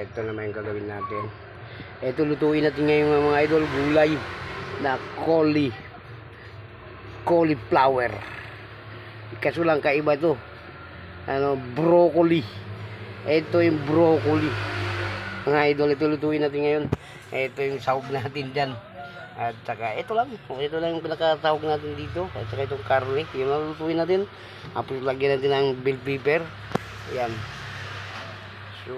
ito naman yung gagawin natin. Ito lutuin natin ngayon mga idol, gulay na cauliflower. Kaso lang kaiba to. Broccoli. Ito yung broccoli. Mga idol, ito lutuin natin ngayon. Ito yung sahog natin dyan. At saka ito lang yung pinakatawag natin dito. At saka itong karne, yung lutuin natin. Tapos lagyan natin ng bell pepper. Ayan. So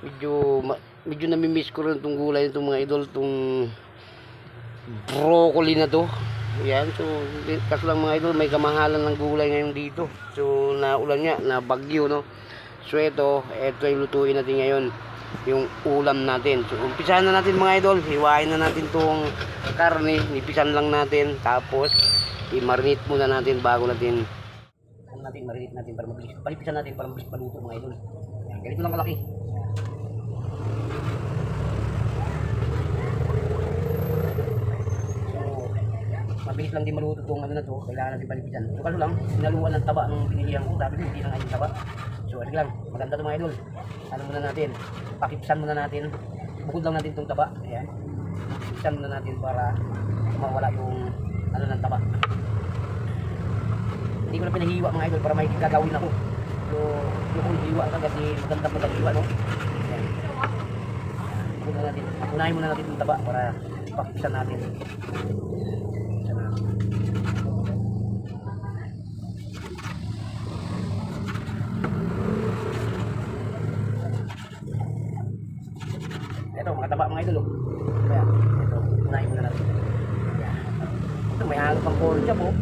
medyo namimiss ko rin itong gulay nitong mga idol, itong broccoli na to. Ayan, so kaso lang mga idol, may kamahalan ng gulay ngayon dito. So naulan nga, na bagyo, no. So ito yung lutuin natin ngayon, yung ulam natin. So umpisahan na natin mga idol, hiwain na natin tong karne, nipisan lang natin, tapos i-marinate muna natin bago natin marinate natin para mabilis. Palipisan natin para mabilis maluto mga idol. Ayan, ganito lang kalaki. Mabilis lang din maluto itong ano na to, kailangan natin palipisan. So kaso lang, sinaluan ng taba ng binilihan ko, sabi ko hindi na nga yung taba. So ano lang, maganda ito mga idol. Ano muna natin, pakipsan muna natin, bukod lang natin itong taba. Ayan, pakipsan muna natin para mawala yung ano ng taba. Hindi ko na pinahiwa mga idol para may gagawin ako. So yung hiwa ka kasi maganda maghiwa, no. Ayan, bukod lang natin, unahin muna natin itong taba para pakipsan natin. Ito mga taba mga idol, oh. Kaya ito, unahin muna natin. Kaya, ito may halo pang corn chop, oh.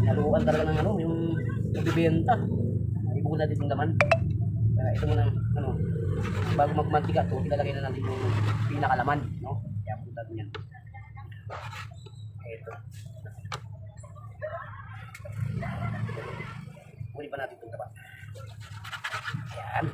Haluan talaga ng ano, yung bibenta. Ibukod natin yung laman. Kaya ito muna, bago magmantika to, ilalagay na natin yung pinakalaman, no? Kaya punta natin yan. Ito. Kunin pa natin itong taba. Ayan.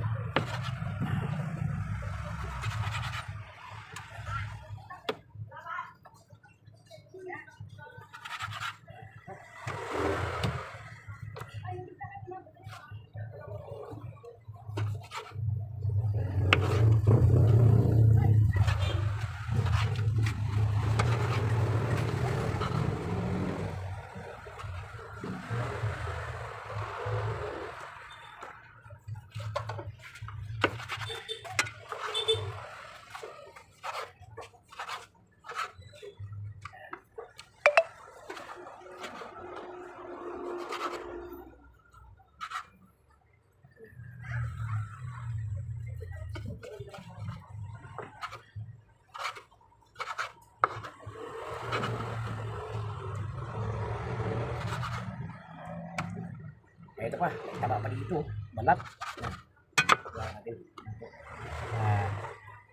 Ito pa, may taba pa dito, balat. Ayan natin.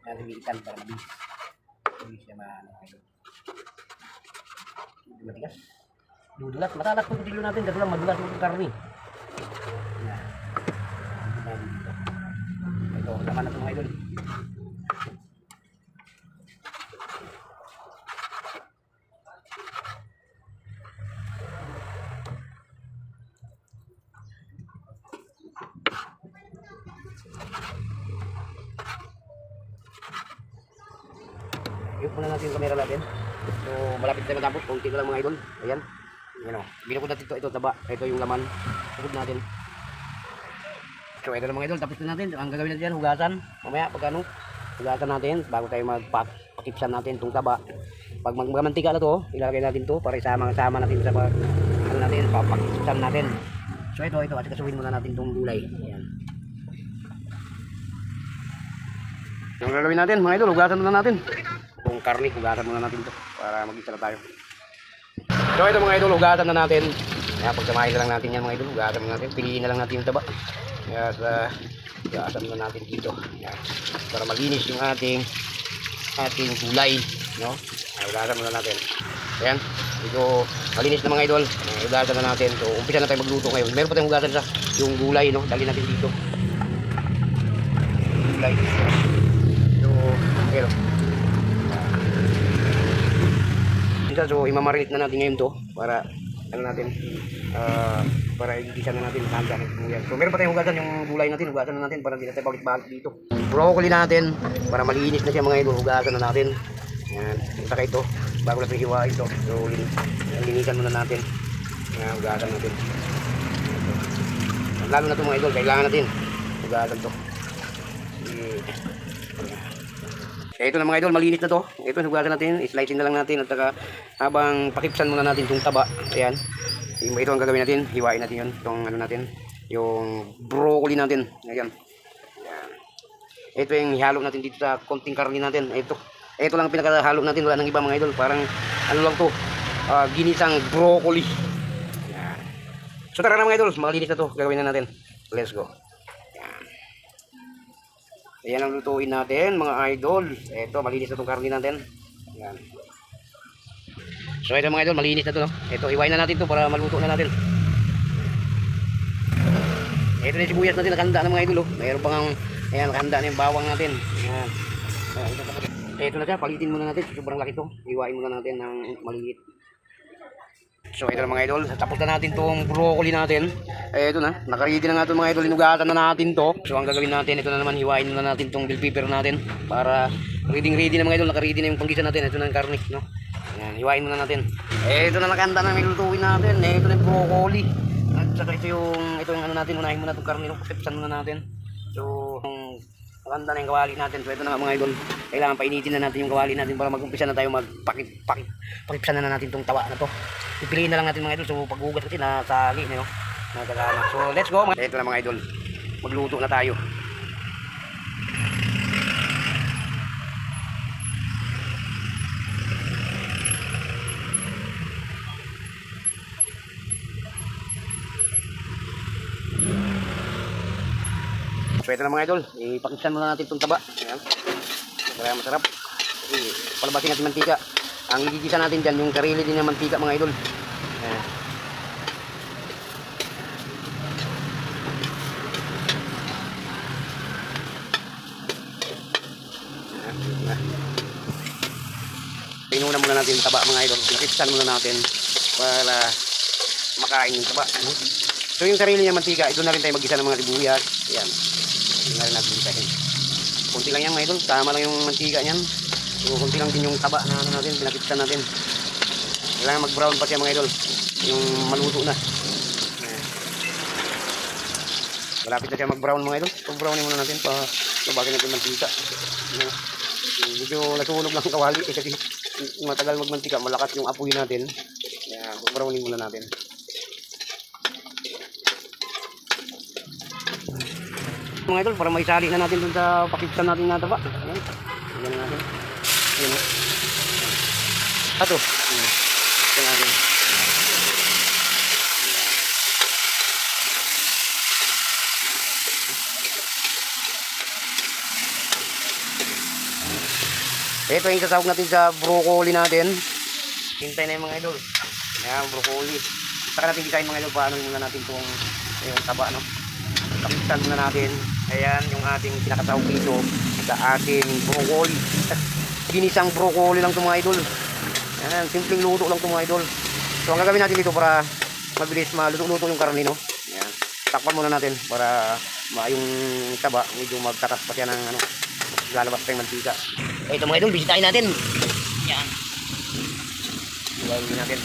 Natin bilitan para mabilis. Mabilis siya matigas. Dudulas, matalas po yung natin, kasi lang madulas yung karni. Ito, laman na ito mga idol. Yun muna natin yung camera natin. So malapit tayo matapos, konti ko lang mga idol. Ayan, ayan o, binukod natin ito taba, ito yung laman. Bukod natin. So ito na mga idol, tapos na natin. Ang gagawin natin yan, hugasan. Mamaya pag ano, hugasan natin bago tayo magpakipsan natin itong taba. Pag magmantika na to, ilalagay natin to para isama-sama natin sa ano natin, papakipsan natin. So ito, at kasuhin muna natin itong gulay. Ayan. Yung gagawin natin mga idol, hugasan muna natin itong karne, hugasan muna natin ito para mag-isa na tayo. So ito mga idol, hugasan na natin. Kaya pagsamahin na lang natin yan mga idol, hugasan na natin, piliin na lang natin yung taba. Kaya hugasan na natin dito. Kaya, para malinis yung ating gulay, no? Hugasan muna natin. Ayan, ito malinis na mga idol. Hugasan na natin. So umpisa na tayo magluto ngayon. Meron pa tayong hugasan sa yung gulay, no? Dali natin dito. Gulay. Pero so imamarinate na natin ngayon to para ano natin, para igisa na natin handa ng sibuyas. So meron pa tayong hugasan yung gulay natin, hugasan na natin para hindi na tayo balik-balik dito. Broccoli natin, para malinis na siya mga idol, hugasan na natin. Yan, saka ito, bago natin hiwain ito. So linisan muna natin. Yan, hugasan natin. Lalo na ito mga idol, kailangan natin hugasan to. Ito na mga idol, malinis na to. Ito hugasan natin, slicing na lang natin at saka habang pakipsan muna natin itong taba. Ayan. Ito ang gagawin natin, hiwain natin 'yon, itong ano natin, yung broccoli natin. Ayan. Ayan. Ito yung ihalo natin dito sa konting karne natin. Ito lang pinakahalo natin, wala nang iba mga idol. Parang ano lang to, ginisang broccoli. Ayan. So tara na mga idol, malinis na to, gagawin na natin. Let's go. Ayan ang lutuin natin mga idol. Ito, malinis na itong karne natin. Ayan. So ito mga idol, malinis na ito. No? Ito, iwain na natin ito para maluto na natin. Ito na yung sibuyas natin, nakahanda na mga idol. Oh. Mayroon pang, ayan, nakahanda na yung bawang natin. Ayan. Ito na siya, palitin muna natin. Sobrang laki ito. Iwain muna natin ng maliit. So ito na mga idol, tapos na natin tong broccoli natin. Ito na, nakaready na nga ito mga idol, inugasan na natin to. So ang gagawin natin, ito na naman, hiwain na natin tong bell pepper natin. Para ready na mga idol, nakaready na yung panggisa natin. Ito na yung karne, no? Ayan, hiwain muna natin. Ito na nakanda na may lutuin natin. Ito na yung broccoli. At saka ito yung ano natin, unahin muna itong karne, no? Pakipsan muna natin. So nakanda na yung kawali natin. So ito na nga mga idol, kailangan painitin na natin yung kawali natin para mag-umpisa na tayo pakipsan na natin itong tawa na to. Pipiliin na lang natin mga idol. So paghugas kasi nasali no? Nagkakana. So let's go. Ito na mga idol, magluto na tayo. So ito na mga idol, ipakipsan muna natin itong taba. Ayan. Para masarap. Palabasin natin mantika. Ang igigisa natin dyan, yung karili din ng mantika mga idol. Ayan. Pinuna muna natin yung taba mga idol. Nakipsan muna natin para makain yung taba. So yung sarili niya mantika, ito na rin tayo mag-gisa ng mga sibuyas. Ayan. Hindi na rin natin gisahin. Kunti lang yan mga idol. Tama lang yung mantika niyan. So kunti lang din yung taba na ano natin, pinakipsan natin. Kailangan mag-brown pa siya mga idol. Yung maluto na. Ayan. Malapit na siya mag-brown mga idol. So brownin muna natin pa labagin natin mantika. Ayan. Medyo nasunog lang kawali kasi matagal magmantika, malakas yung apoy natin. Kaya browning muna natin. Mga idol, para maisali na natin dun sa pakipsan natin na taba. Ayan. Ayan natin. Ayan. Ato. Ayan natin. Ito yung sasawag natin sa broccoli natin. Hintay na yung mga idol. Ayan, broccoli. Saka natin gisahin mga idol, paano muna natin itong taba, no? Pakipsan muna natin. Ayan, yung ating pinakasawag dito sa ating broccoli. Ginisang broccoli lang ito mga idol. Ayan, simpleng luto lang ito mga idol. So, ang gagawin natin dito para mabilis maluto-luto yung karne, no? Ayan, takpan muna natin para yung taba, medyo magtatas pa siya ng ano, lalabas pa yung mantika. Ito mga idol, bisitahin natin. Yan. Gawin natin.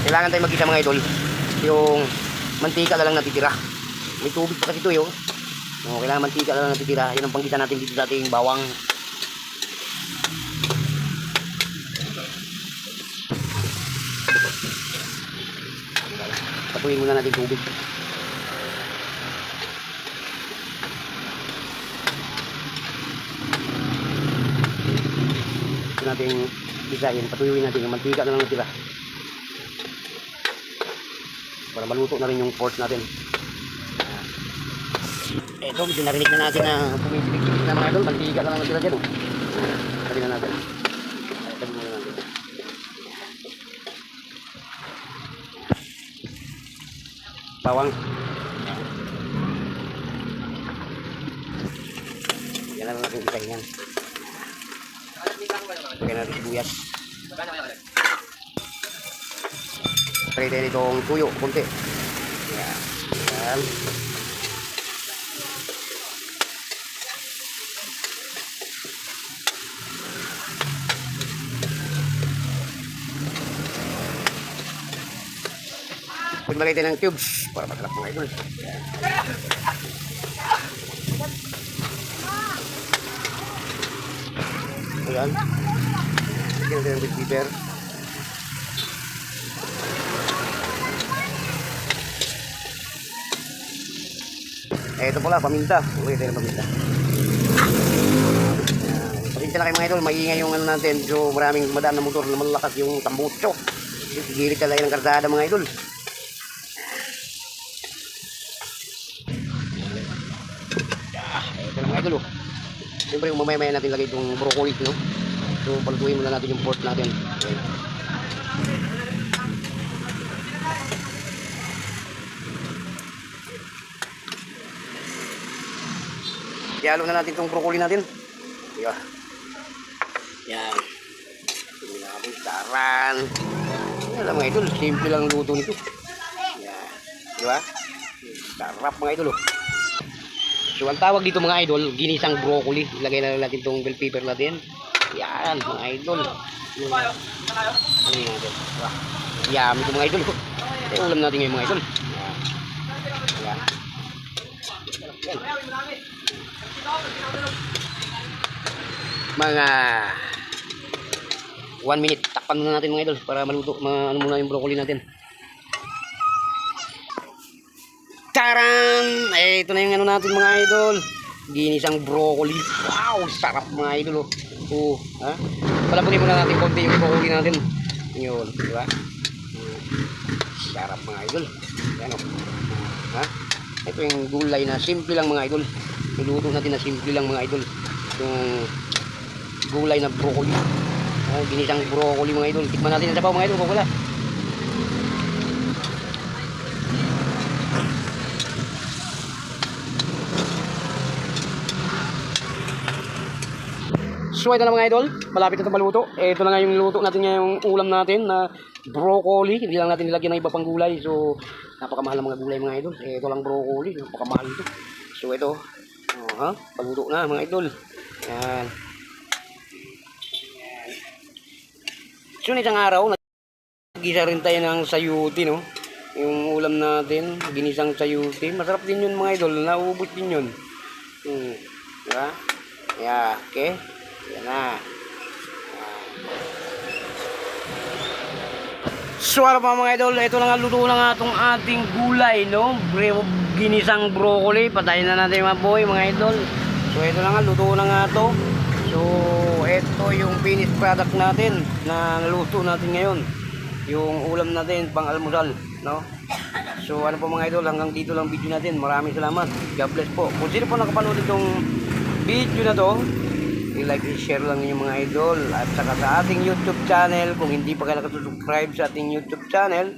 Kailangan tayo mag-isa mga idol. Yung mantika na lang natitira. May tubig pa kasi ito yun. So, kailangan mantika na lang natitira. Yan ang panggisa natin dito sa ating bawang. Patuloy muna natin tubig. Natin bisahin, patuyuin natin yung mantika na lang natira para maluto na rin yung pork natin. Eto, medyo narinig na natin na pumipilig-pilig na mga idol, mantika na lang natira dyan. Sabi na natin. Sabi na natin. Bawang. Yan lang natin bisahin yan. Lagyan natin sibuyas. Try tayo nitong tuyo, kunti. Yan. Yan. Pagbalay tayo ng cubes para masarap mga idol. Yan. Ayan. Lagyan natin ng big pepper. Ito pala, paminta. Uy, ito yung paminta. Pasensya na kayo mga idol, maingay yung ano natin. So maraming madaan na motor na malakas yung tambutso. Gilit talaga ng karsada mga idol. Ito lang mga idol. Siyempre yung mamaya-maya natin lagay itong broccoli, no? So palutuin muna natin yung pork natin. Okay. Ihalo na natin itong broccoli natin. Diba? Yan. Tingnan natin, saran. Yan lang mga idol, simple lang luto nito. Yan. Diba? Sarap mga idol. So ang tawag dito mga idol, ginisang broccoli. Ilagay na lang natin itong bell pepper natin. Yan mga idol. Yan. Diba? Yummy ito mga idol. Ito ulam natin ngayon mga idol. Yan. Yan. Yan. Mga 1 minute takpan muna natin mga idol para maluto, ano muna yung broccoli natin. Taran! Ito na yung ano natin mga idol, ginisang broccoli. Wow, sarap mga idol. Oh, ha? Palapunin muna natin konti yung broccoli natin. Yun, di ba? Sarap mga idol. Yan o. Ha? Ito yung gulay na simple lang mga idol. Niluto natin na simple lang mga idol. Yung gulay na broccoli. Ginisang broccoli mga idol. Tikman natin ang sabaw mga idol. Kukula. So ito na mga idol. Malapit na ito maluto. Ito na nga yung luto natin ngayong ulam natin na broccoli. Hindi lang natin nilagyan ng iba pang gulay. So napakamahal ng mga gulay mga idol. Ito lang broccoli. Napakamahal ito. So ito. Paluto na mga idol. Yan. So isang araw, nag-gisa rin tayo ng sayuti, no? Yung ulam natin, ginisang sayuti. Masarap din yun mga idol. Nauubos din yun. Diba? Yeah, okay. Yan na. So ano pa mga idol, ito na nga luto na nga itong ating gulay, no? Ginisang broccoli. Patayin na natin mga boy, mga idol. So ito na nga, luto na nga ito. So ito yung finished product natin na naluto natin ngayon. Yung ulam natin pang almusal, no? So ano po mga idol, hanggang dito lang video natin. Maraming salamat. God bless po. Kung sino po nakapanood itong video na to, i-like and share lang niyo mga idol. At saka sa ating YouTube channel, kung hindi pa kayo nakasubscribe sa ating YouTube channel,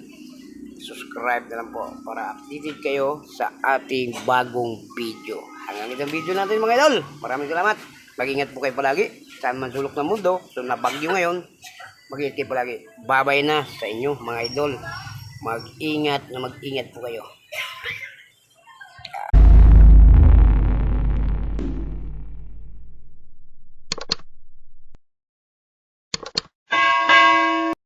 subscribe na lang po para updated kayo sa ating bagong video. Hanggang itong video natin mga idol. Maraming salamat. Mag-ingat po kayo palagi. Saan man sulok ng mundo. So nabagyo ngayon. Mag-ingat kayo palagi. Babay na sa inyo mga idol. Mag-ingat po kayo.